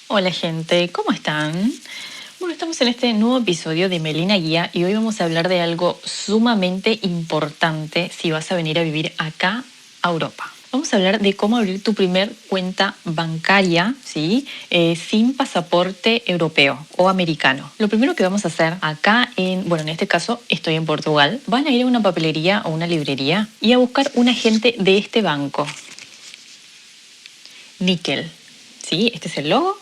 Hola gente, ¿cómo están? Bueno, estamos en este nuevo episodio de Melina Guía y hoy vamos a hablar de algo sumamente importante si vas a venir a vivir acá a Europa. Vamos a hablar de cómo abrir tu primer cuenta bancaria, ¿sí? Sin pasaporte europeo o americano. Lo primero que vamos a hacer acá en este caso estoy en Portugal, van a ir a una papelería o una librería y a buscar un agente de este banco. Nickel, ¿sí? Este es el logo.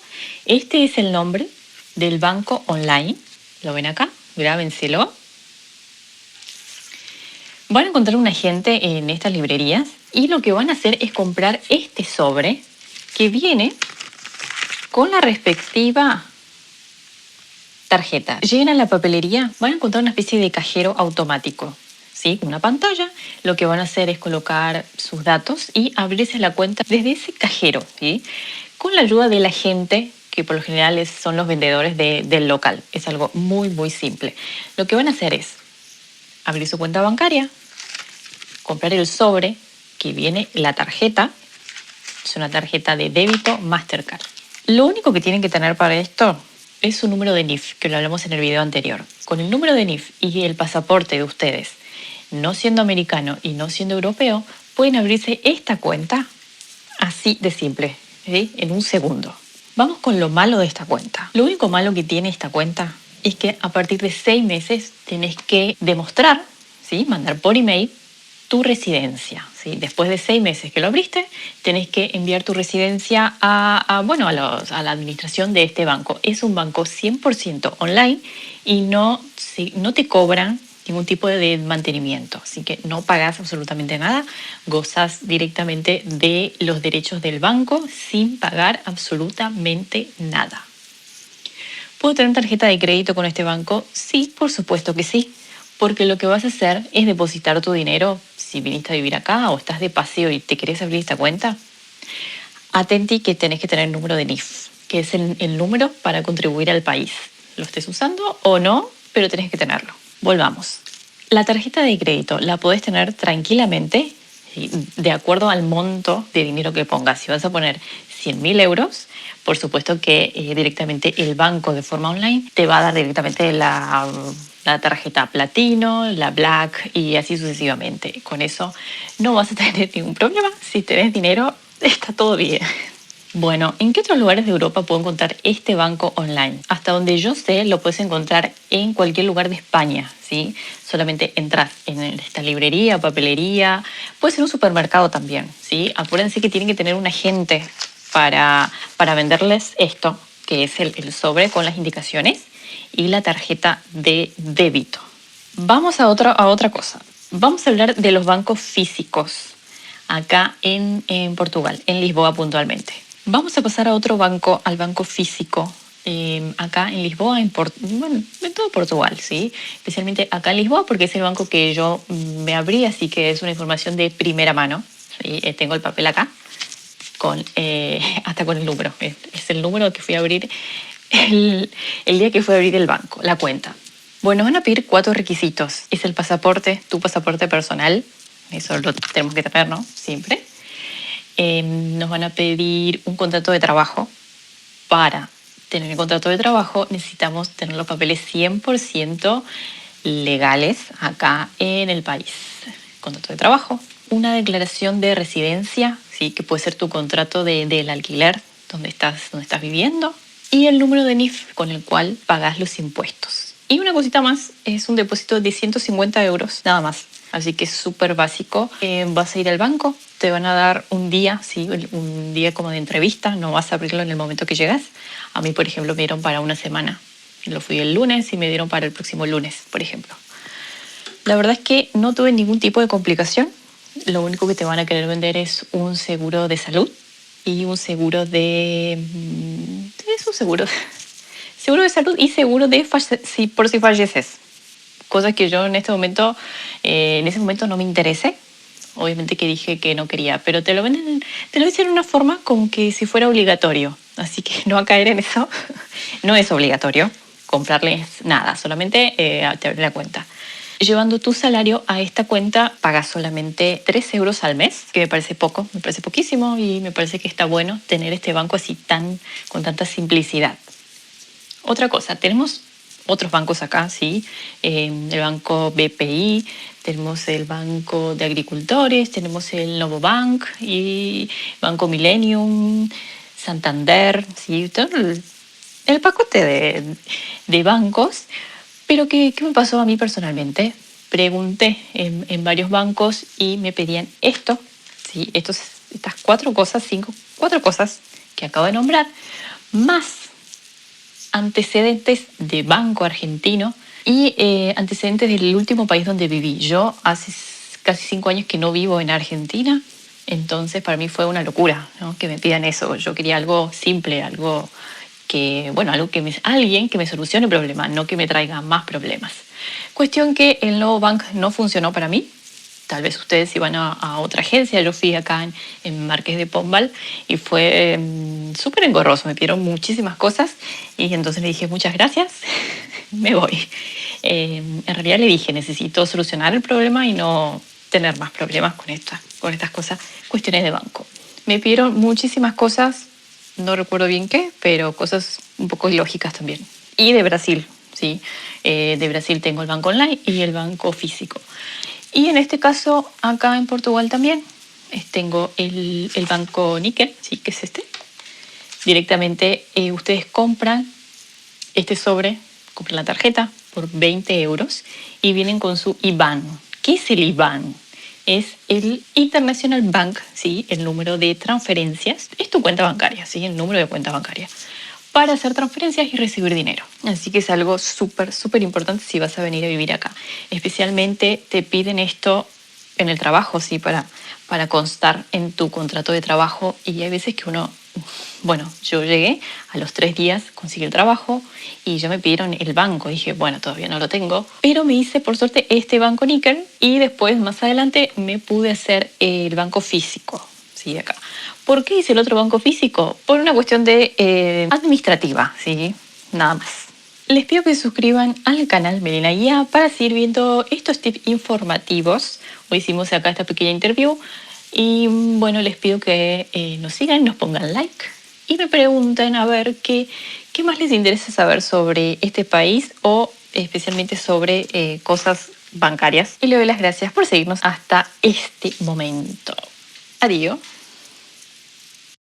Este es el nombre del banco online. ¿Lo ven acá? Grábenselo. Van a encontrar un agente en estas librerías y lo que van a hacer es comprar este sobre que viene con la respectiva tarjeta. Llegan a la papelería, van a encontrar una especie de cajero automático, ¿sí? Una pantalla. Lo que van a hacer es colocar sus datos y abrirse la cuenta desde ese cajero, ¿sí? Con la ayuda del agente, que por lo general son los vendedores del local. Es algo muy, muy simple. Lo que van a hacer es abrir su cuenta bancaria, comprar el sobre que viene la tarjeta. Es una tarjeta de débito Mastercard. Lo único que tienen que tener para esto es su número de NIF, que lo hablamos en el video anterior. Con el número de NIF y el pasaporte de ustedes, no siendo americano y no siendo europeo, pueden abrirse esta cuenta así de simple, ¿sí? En un segundo. Vamos con lo malo de esta cuenta. Lo único malo que tiene esta cuenta es que a partir de 6 meses tenés que demostrar, ¿sí? Mandar por email tu residencia, ¿sí? Después de 6 meses que lo abriste, tenés que enviar tu residencia a la administración de este banco. Es un banco 100% online y no te cobran ningún tipo de mantenimiento, así que no pagas absolutamente nada, gozas directamente de los derechos del banco sin pagar absolutamente nada. ¿Puedo tener tarjeta de crédito con este banco? Sí, por supuesto que sí, porque lo que vas a hacer es depositar tu dinero si viniste a vivir acá o estás de paseo y te querés abrir esta cuenta. Atenti que tenés que tener el número de NIF, que es el número para contribuir al país. Lo estés usando o no, pero tenés que tenerlo. Volvamos. La tarjeta de crédito la podés tener tranquilamente, ¿sí? De acuerdo al monto de dinero que pongas. Si vas a poner 100.000 euros, por supuesto que directamente el banco de forma online te va a dar directamente la tarjeta platino, la black y así sucesivamente. Con eso no vas a tener ningún problema. Si tenés dinero, está todo bien. Bueno, ¿en qué otros lugares de Europa puedo encontrar este banco online? Hasta donde yo sé, lo puedes encontrar en cualquier lugar de España, ¿sí? Solamente entras en esta librería, papelería, puede ser un supermercado también, ¿sí? Acuérdense que tienen que tener un agente para venderles esto, que es el sobre con las indicaciones y la tarjeta de débito. Vamos a otra cosa. Vamos a hablar de los bancos físicos acá en Portugal, en Lisboa puntualmente. Vamos a pasar a otro banco, al banco físico, acá en Lisboa, en todo Portugal, ¿sí? Especialmente acá en Lisboa porque es el banco que yo me abrí, así que es una información de primera mano. ¿Sí? Tengo el papel acá, hasta con el número. Es el número que fui a abrir el día que fui a abrir el banco, la cuenta. Bueno, van a pedir 4 requisitos. Es el pasaporte, tu pasaporte personal. Eso lo tenemos que tener, ¿no? Siempre. Nos van a pedir un contrato de trabajo. Para tener el contrato de trabajo necesitamos tener los papeles 100% legales acá en el país. Contrato de trabajo, una declaración de residencia, ¿sí? Que puede ser tu contrato del alquiler donde estás viviendo, y el número de NIF con el cual pagas los impuestos. Y una cosita más, es un depósito de 150 euros, nada más. Así que es súper básico. Vas a ir al banco, te van a dar un día, ¿sí? Un día como de entrevista, no vas a abrirlo en el momento que llegas. A mí, por ejemplo, me dieron para una semana. Lo fui el lunes y me dieron para el próximo lunes, por ejemplo. La verdad es que no tuve ningún tipo de complicación. Lo único que te van a querer vender es un seguro de salud y un seguro de... Es un seguro. Seguro de salud y seguro de por si falleces. Cosas que yo en ese momento no me interesé. Obviamente que dije que no quería, pero te lo venden, te lo dicen de una forma como que si fuera obligatorio. Así que no a caer en eso. No es obligatorio comprarles nada, solamente te abren la cuenta. Llevando tu salario a esta cuenta, pagas solamente 3 euros al mes, que me parece poco, me parece poquísimo y me parece que está bueno tener este banco así con tanta simplicidad. Otra cosa, tenemos otros bancos acá, ¿sí? El banco BPI, tenemos el banco de agricultores, tenemos el Novobank y Banco Millennium, Santander, ¿sí? Todo el pacote de bancos. Pero ¿qué me pasó a mí personalmente? Pregunté en varios bancos y me pedían esto, ¿sí? Estas cuatro cosas que acabo de nombrar, más antecedentes de banco argentino y antecedentes del último país donde viví. Yo hace casi 5 años que no vivo en Argentina, entonces para mí fue una locura, ¿no? Que me pidan eso. Yo quería algo simple, algo alguien que me solucione el problema, no que me traiga más problemas. Cuestión que el Novobank no funcionó para mí. Tal vez ustedes iban a otra agencia. Yo fui acá en Marqués de Pombal y fue súper engorroso. Me pidieron muchísimas cosas y entonces le dije muchas gracias, me voy. En realidad le dije necesito solucionar el problema y no tener más problemas con estas cosas, cuestiones de banco. Me pidieron muchísimas cosas, no recuerdo bien qué, pero cosas un poco ilógicas también. Y de Brasil, ¿sí? De Brasil tengo el banco online y el banco físico. Y en este caso, acá en Portugal también, tengo el banco Níquel, ¿sí? Que es este. Directamente ustedes compran este sobre, compran la tarjeta por 20 euros y vienen con su IBAN. ¿Qué es el IBAN? Es el International Bank, ¿sí? El número de transferencias. Es tu cuenta bancaria, ¿sí? El número de cuenta bancaria para hacer transferencias y recibir dinero. Así que es algo súper, súper importante si vas a venir a vivir acá. Especialmente te piden esto en el trabajo, ¿sí? Para constar en tu contrato de trabajo. Y hay veces que bueno, yo llegué a los 3 días, conseguí el trabajo y ya me pidieron el banco. Dije, bueno, todavía no lo tengo, pero me hice por suerte este banco Níquel y después más adelante me pude hacer el banco físico, ¿sí? Acá. ¿Por qué hice el otro banco físico? Por una cuestión de administrativa, ¿sí? Nada más. Les pido que se suscriban al canal Melina Guía para seguir viendo estos tips informativos. Hoy hicimos acá esta pequeña interview y bueno, les pido que nos sigan, nos pongan like y me pregunten a ver qué más les interesa saber sobre este país o especialmente sobre cosas bancarias. Y le doy las gracias por seguirnos hasta este momento. Adiós.